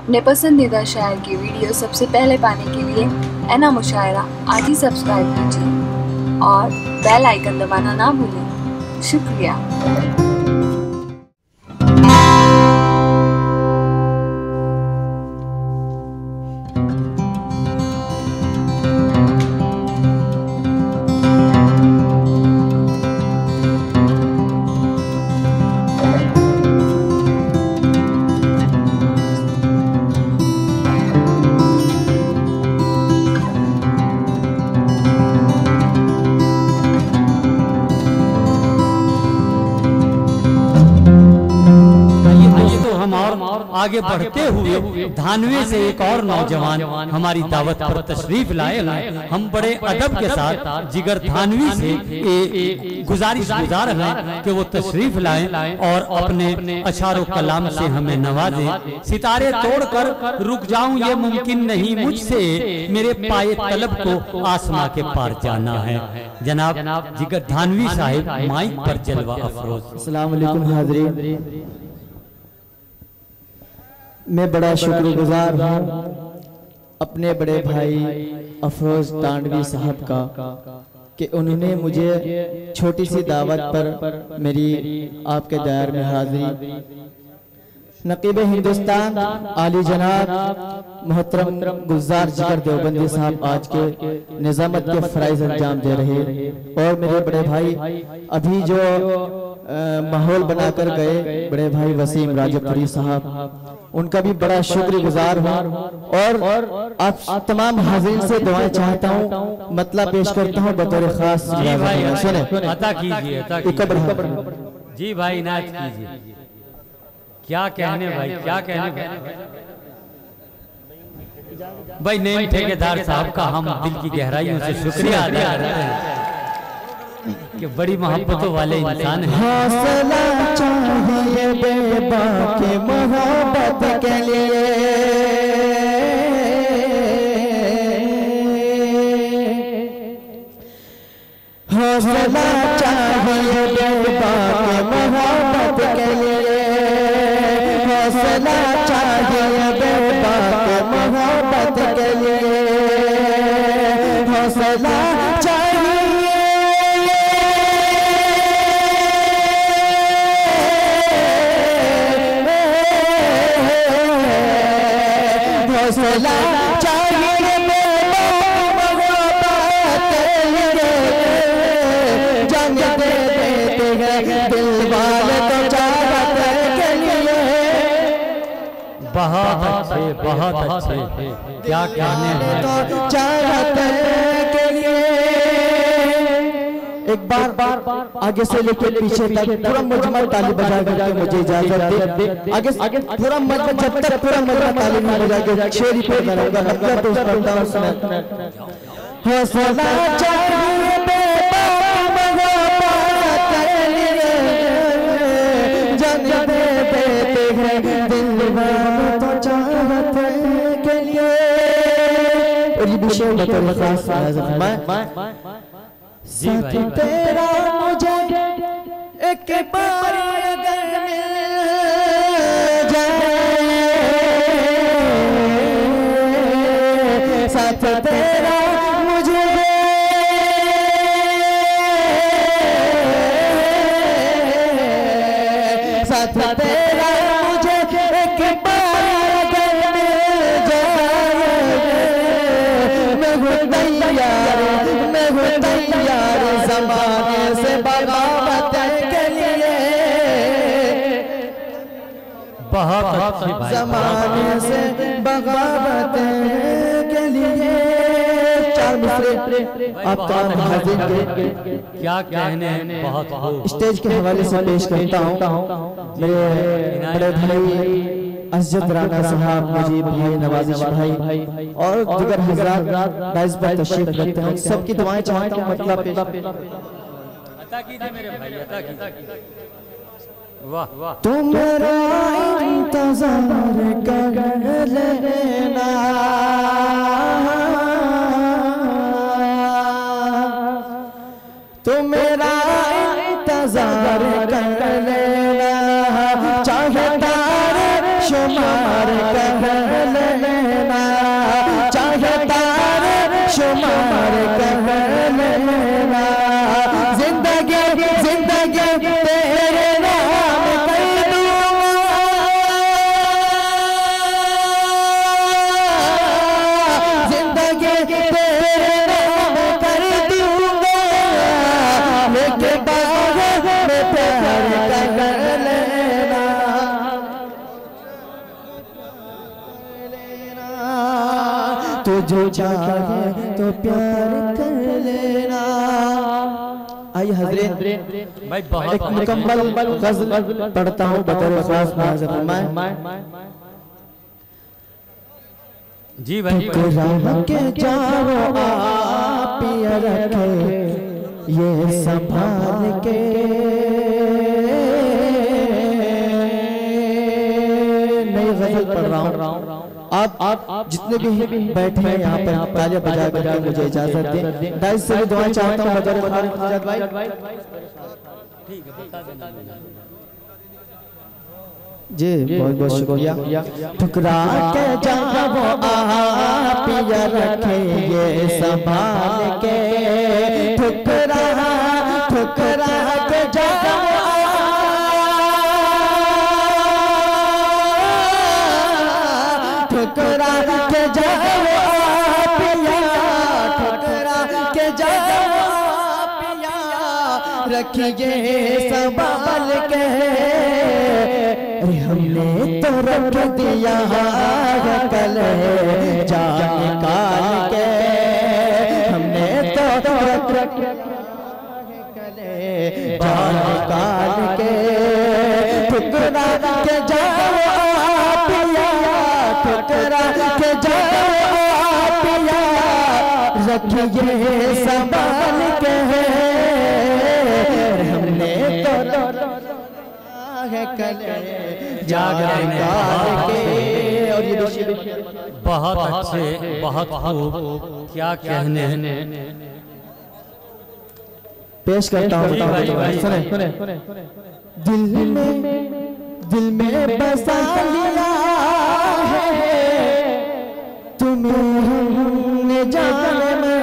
अपने पसंदीदा शायर की वीडियो सबसे पहले पाने के लिए एना मुशायरा आज ही सब्सक्राइब कीजिए और बेल आइकन दबाना ना भूलें। शुक्रिया। आगे बढ़ते हुए धानवे से एक और नौजवान हमारी दावत पर तशरीफ लाए हैं। हम बड़े अदब के साथ जिगर धानवी से गुजारिश गुजार हैं कि वो तशरीफ लाएं और अपने अशारो कलाम से हमें नवाजें। सितारे तोड़कर रुक जाऊं ये मुमकिन नहीं मुझसे, मेरे पाए तलब को आसमां के पार जाना है। जनाब जिगर धानवी साहिब माइक पर जलवा अफरोज। अस्सलाम वालेकुम हाज़रीन, मैं बड़ा शुक्रगुजार हूँ अपने बड़े भाई अफरोज तांडवी साहब का कि उन्होंने मुझे छोटी सी दावत पर मेरी आपके दायर में हाजिरी नकीब हिंदुस्तान आली जनाब मोहतरम गुलजार जिगर देवबंदी साहब आज के निजामत के फराइज अंजाम दे रहे और मेरे बड़े भाई अभी जो माहौल बनाकर गए बड़े भाई वसीम राजपुरी साहब, उनका भी बड़ा शुक्रगुजार हूँ और आप तमाम हाज़रीन से दुआएं चाहता हूँ। मतलब पेश करता हूँ बतौर खास। जी भाई अता कीजिए जी भाई नाच कीजिए। क्या कहने भाई, क्या कहने भाई। नेम ठेकेदार साहब का हम दिल की गहराइयों से शुक्रिया अदा करते हैं कि बड़ी मोहब्बतों वाले इंसान हैं। हौसला चाहिए बेबाकी मोहब्बत के लिए, हौसला चाहिए बेबाकी मोहब्बत के लिए, हौसला चाहिए बेबाकी मोहब्बत के लिए, हौसला हौसला चाहिए जंग दे देते हैं दिल वाले तो चाहत के लिए। बहुत अच्छे क्या कहने तो चाहत के लिए। एक बार आगे से लेके पीछे तक पूरा मुजम्मल ताली बजा के मुझे इजाजत दे। आगे पूरा मजमा जब तक पूरा मजमा ताली नहीं बजा के शेर ही पढ़ता रहूंगा। मतलब तो पढ़ता हूं सुना। हौसला चाहिए मोहब्बत के लिए, जंग दे देते हैं दिल वाले तो चाहत के लिए। और ये विषय बतौर खास साथ तेरा मुझे एक बार अगर मिल जाए, साथ तेरा मुझे साथ तेरा मुझे एक बार अगर मिल जाए, मैं हूँ तैयार ज़माने से बगावत के लिए। बहुत अच्छी भाई, ज़माने से बगावत के लिए। चार मिसरे आप तमाम हाज़िर के क्या कहने हैं। बहुत स्टेज के हवाले से पेश करता हूँ। मेरे बड़े भाई अज़्ज़त राना साहब, मुजीब भाई, नवाजिश भाई और दीगर हज़रात बाइज़ पर तशरीफ रखते हैं। सबकी दुआएं चाहता हूँ। मतलब अता कीजिए मेरे भाई, अता कीजिए। वाह वाह। तुम्हारा इंतज़ार कर लेना, तुम मेरा इंतज़ार कर लेना, चाहे तारे शुमार कर तो जो चाहे तो प्यार कर लेना। आइए हजरत भाई एक मुकम्मल गज़ल पढ़ता हूँ बतौर खास हाज़िर फरमाएं। जी भाई ठुकरा के जाओ आप या रखे ये संभाल के, नई गज़ल पढ़ रहा हूँ। आप जितने भी बैठे हैं यहाँ पर तालियां बजा करके मुझे इजाजत दें। दाइस से भी दुआ चाहता हूँ बतौर खास भाई। ठीक है, बता देना जी बहुत बहुत शुक्रिया। ठुकरा के जाओ आप या रखे ये संभाल के, ठुकरा के जाओ ठुकरा के जाओ ठुकरा के जाओ रखिए संभाल के। हमने तो रख दिया कल जान निकाल के, हमने तो रख कल जान निकाल के। ठुकरा के जाओ पिया ठुकरा के जाओ पिया रखिए संभाल के। हमने तो और ये बहुत अच्छे, बहुत खूब, क्या कहने पेश करता हूँ। सुने दिल में बसा लिया है तुम्हें जाने में।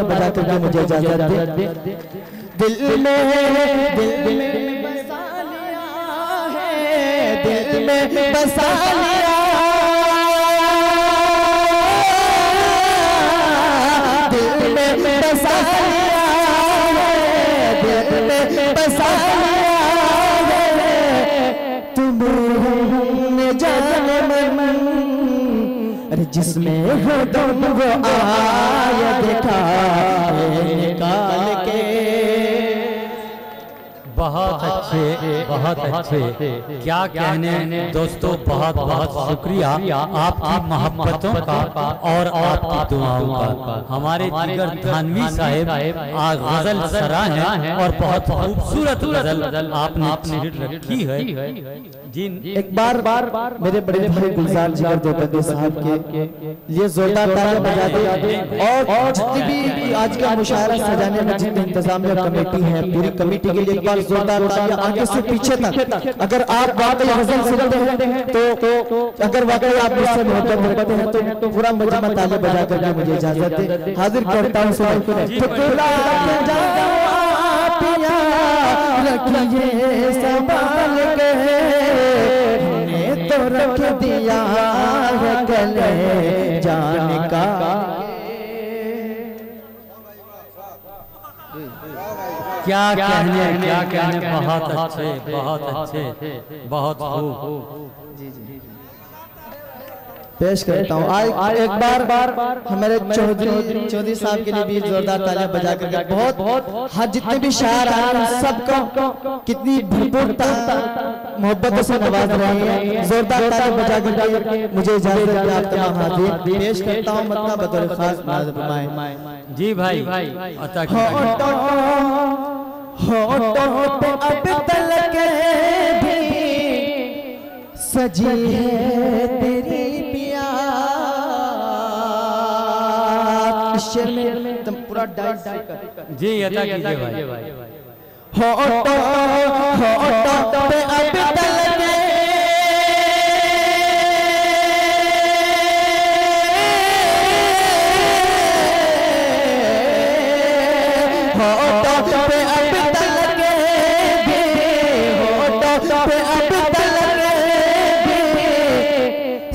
बजा करके मुझे इजाजत दे। दिल में बसा लिया है, दिल में बसा लिया, दिल में बसा लिया है, दिल में बसा लिया है तुम्हें जाने मन। अरे जिसमें हो तुम वो आया देखा निकाल के। बहुत अच्छे, क्या कहने दोस्तों। बहुत बहुत शुक्रिया आपकी मोहब्बतों का और आपकी दुआओं का। हमारे जिगर थानवी साहब आज गजल सराह हैं और बहुत खूबसूरत गजल आपने रखी है। जिन एक बार मेरे बड़े भाई गुलजार जिगर देवबंदी साहब के लिए जोरदार तालियां बजा दें। और जितनी भी आज का मुशायरा सजाने में जितने इंतजामिया कमेटी है, पूरी कमेटी के लिए एक बार जोरदार तालियां आगे से पीछे तक। अगर आप वाकई गजल सुनते हैं तो अगर वाकई आप मुझसे मोहब्बत रखते हैं तो पूरा मजमा तालियां बजा करके मुझे इजाजत दें। हाजिर करता हूँ रखिए संभाल के, तो रख दिया है गले जाने का। क्या कहने बहुत अच्छे, बहुत खूब। पेश करता हूँ। आज एक बार हमारे चौधरी साहब के लिए भी जोरदार तालियां बजा करके बहुत हाँ जितने भी शायर आए सबको कितनी भरपूर मोहब्बतों से नवाज रहे हैं। जोरदार तालियां बजा करके मुझे इजाजत दें। आप तमाम हाजिर पेश करता हूँ मतलब बतौर खास नाज़ फरमाएं। जी भाई होठों पे अब तलक भी सजी है तेरी पिया। शेर में तुम पूरा डाइस जी अदा कीजिए भाई। होठों पे अब तलक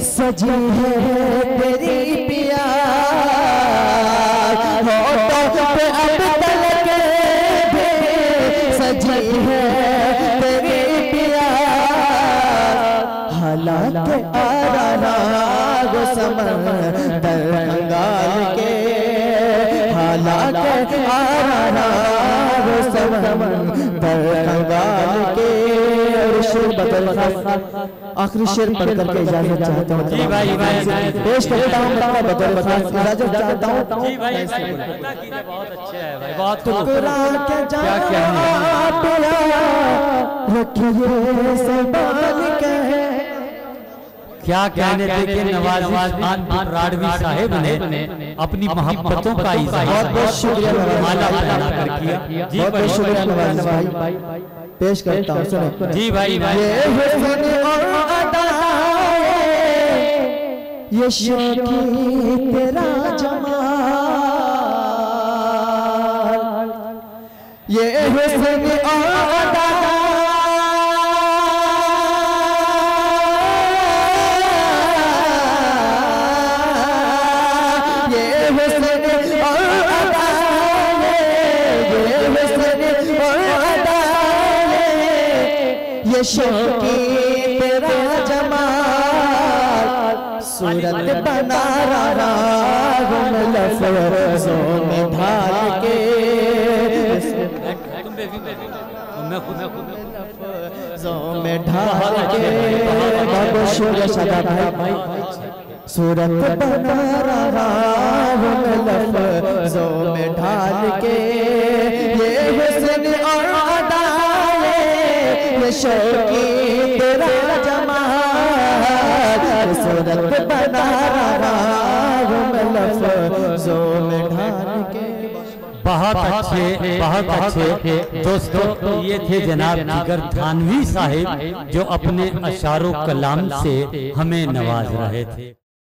सजी है तेरी पिया। होठों पे अब तलक भी सजी है तेरी पिया। हाल हालात आरा वो समंदर कंगाल के, हालात आरा वो समंदर कंगाल के। और शेर बदल आखिरी शेर पढ़ करके इजाजत चाहता हूँ। जी भाई पेश करता हूँ बदल इजाजत चाहता हूँ। जी भाई बहुत अच्छा है भाई, बहुत टुकड़ा के क्या कहने रखिए संभाल के। क्या कहने देखिए नवाज़िश खान राडवी साहिब ने अपनी मोहब्बतों का इज़हार बहुत बहुत शुक्रिया माला पहना कर किया। जी बहुत बहुत शुक्रिया नवाज़िश भाई। पेश करता हूँ सुनो। जी भाई ये हुस्न और अदाए, ये शौकी तेरा जमाल, ये हुस्न और अदाए, ये हुस्न और अदाए, ये हुस्न और अदाए, ये शौकी तेरा जमाल, सूरत बना रहा हूँ लफ्ज़ों में ढाल के, लफ्ज़ों में ढाल के। बहुत शुक्रिया शादाब भाई। सूरत बना रहा हूँ लफ्ज़ों में ढाल के, ये हुस्न और अदाए, ये शौकी तेरा जमाल, सूरत बना रहा हूँ लफ्ज़ों में ढाल के। बहुत अच्छे दोस्तों, ये थे जनाब जिगर थानवी साहिब जो अपने अशारो कलाम से हमें नवाज रहे थे।